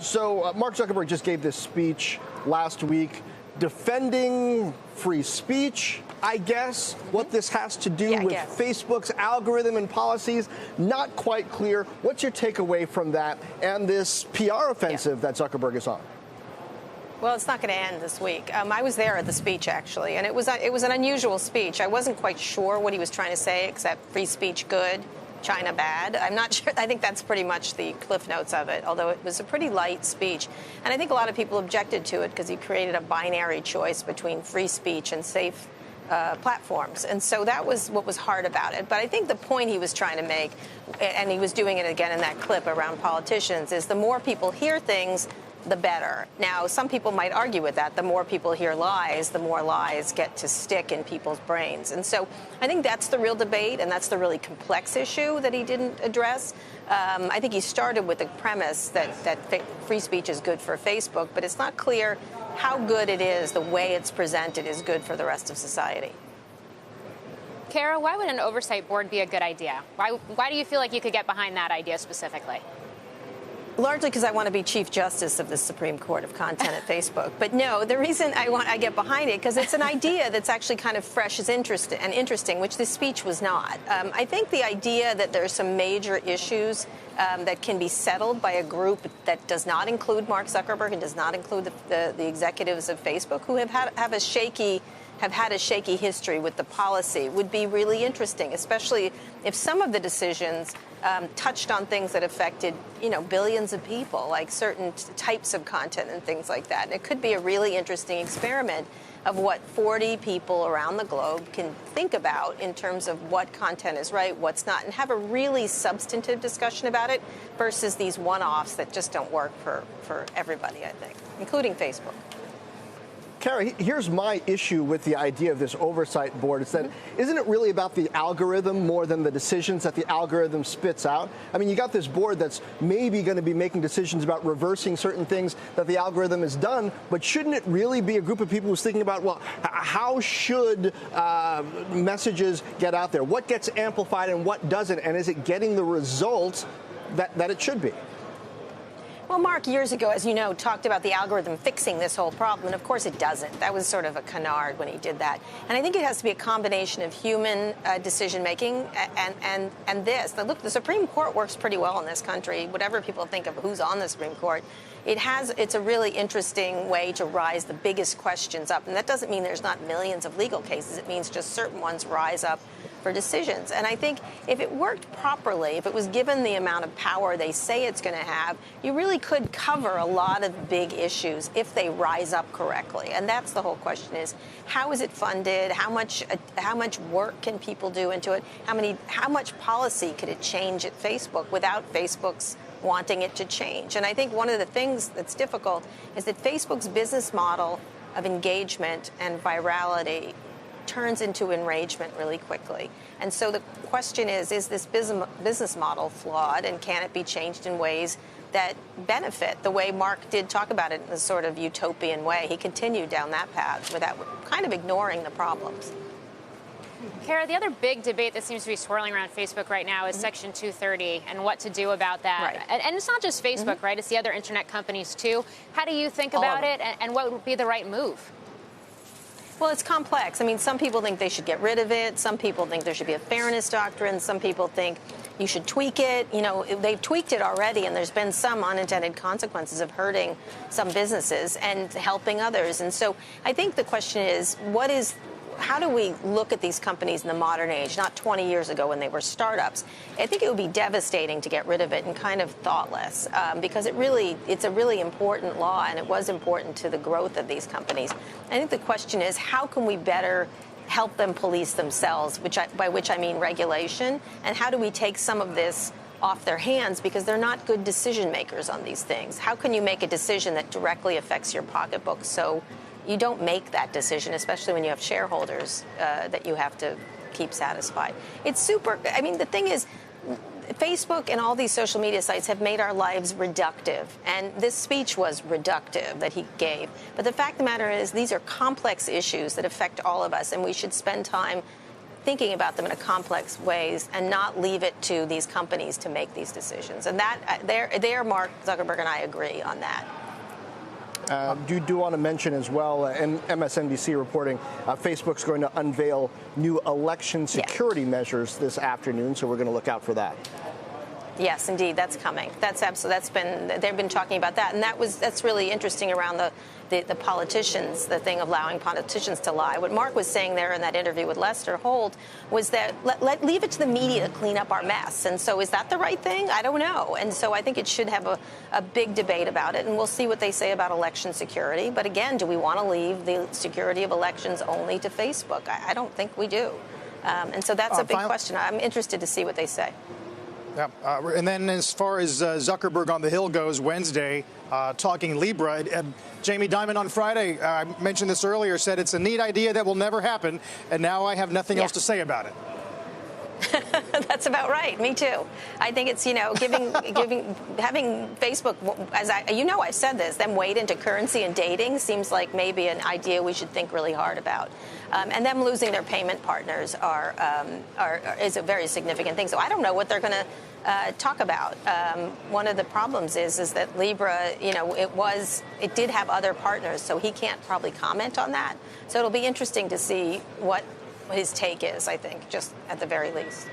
So Mark Zuckerberg just gave this speech last week defending free speech, I guess. What this has to do with Facebook's algorithm and policies, not quite clear. What's your takeaway from that and this PR offensive that Zuckerberg is on? Well, it's not going to end this week. I was there at the speech, actually, and it was an unusual speech. I wasn't quite sure what he was trying to say, except free speech good, China bad. I'm not sure. I think that's pretty much the cliff notes of it, although it was a pretty light speech. And I think a lot of people objected to it because he created a binary choice between free speech and safe platforms. And so that was what was hard about it. But I think the point he was trying to make, and he was doing it again in that clip around politicians, is the more people hear things, the better. Now, some people might argue with that. The more people hear lies, the more lies get to stick in people's brains. And so I think that's the real debate, and that's the really complex issue that he didn't address. I think he started with the premise that free speech is good for Facebook, but it's not clear how good it is. The way it's presented is good for the rest of society. Kara, why would an oversight board be a good idea? Why do you feel like you could get behind that idea specifically? Largely because I want to be Chief Justice of the Supreme Court of Content at Facebook. But no, the reason I get behind it, because it's an idea that's actually kind of fresh and interesting, which this speech was not. I think the idea that there are some major issues that can be settled by a group that does not include Mark Zuckerberg and does not include the executives of Facebook, who have had a shaky history with the policy, would be really interesting, especially if some of the decisions touched on things that affected, billions of people, like certain types of content and things like that. And it could be a really interesting experiment of what 40 people around the globe can think about in terms of what content is right, what's not, and have a really substantive discussion about it versus these one-offs that just don't work for everybody, I think, including Facebook. Kara, here's my issue with the idea of this oversight board. It's that isn't it really about the algorithm more than the decisions that the algorithm spits out? I mean, you got this board that's maybe going to be making decisions about reversing certain things that the algorithm has done, but shouldn't it really be a group of people who's thinking about, well, how should messages get out there? What gets amplified and what doesn't? And is it getting the result that it should be? Well, Mark, years ago, as you know, talked about the algorithm fixing this whole problem, and of course it doesn't. That was sort of a canard when he did that. And I think it has to be a combination of human decision-making and this. Now, look, the Supreme Court works pretty well in this country. Whatever people think of who's on the Supreme Court, it's a really interesting way to rise the biggest questions up. And that doesn't mean there's not millions of legal cases. It means just certain ones rise up for decisions. And I think if it worked properly, if it was given the amount of power they say it's going to have, you really could cover a lot of big issues if they rise up correctly. And that's the whole question is, how is it funded? How much work can people do into it? How much policy could it change at Facebook without Facebook's wanting it to change? And I think one of the things that's difficult is that Facebook's business model of engagement and virality turns into enragement really quickly. And so the question is this business model flawed, and can it be changed in ways that benefit the way Mark did talk about it in a sort of utopian way? He continued down that path without kind of ignoring the problems. Kara, the other big debate that seems to be swirling around Facebook right now is Section 230 and what to do about that. Right. And it's not just Facebook, right? It's the other internet companies, too. How do you think about it, and what would be the right move? Well, it's complex. I mean, some people think they should get rid of it. Some people think there should be a fairness doctrine. Some people think you should tweak it. They've tweaked it already, and there's been some unintended consequences of hurting some businesses and helping others. And so I think the question is, how do we look at these companies in the modern age, not 20 years ago when they were startups? I think it would be devastating to get rid of it and kind of thoughtless because it's a really important law, and it was important to the growth of these companies. I think the question is, how can we better help them police themselves, by which I mean regulation, and how do we take some of this off their hands because they're not good decision makers on these things? How can you make a decision that directly affects your pocketbook so you don't make that decision, especially when you have shareholders that you have to keep satisfied? It's the thing is, Facebook and all these social media sites have made our lives reductive. And this speech was reductive that he gave. But the fact of the matter is, these are complex issues that affect all of us, and we should spend time thinking about them in a complex ways and not leave it to these companies to make these decisions. And that there, Mark Zuckerberg and I agree on that. Do want to mention as well, MSNBC reporting, Facebook's going to unveil new election security measures this afternoon, so we're going to look out for that. Yes, indeed, that's coming. They've been talking about that, and that's really interesting around the politicians, the thing of allowing politicians to lie. What Mark was saying there in that interview with Lester Holt was that leave it to the media to clean up our mess. And so is that the right thing? I don't know. And so I think it should have a big debate about it, and we'll see what they say about election security. But again, do we want to leave the security of elections only to Facebook? I don't think we do. And so that's a big question. I'm interested to see what they say. Yeah, and then as far as Zuckerberg on the Hill goes Wednesday, talking Libra, Jamie Dimon on Friday, I mentioned this earlier, said it's a neat idea that will never happen, and now I have nothing else to say about it. That's about right. Me too. I think it's, having Facebook, I've said this, them wade into currency and dating seems like maybe an idea we should think really hard about. And them losing their payment partners is a very significant thing. So I don't know what they're going to talk about. One of the problems is that Libra, it did have other partners, so he can't probably comment on that. So it'll be interesting to see what his take is, I think, just at the very least.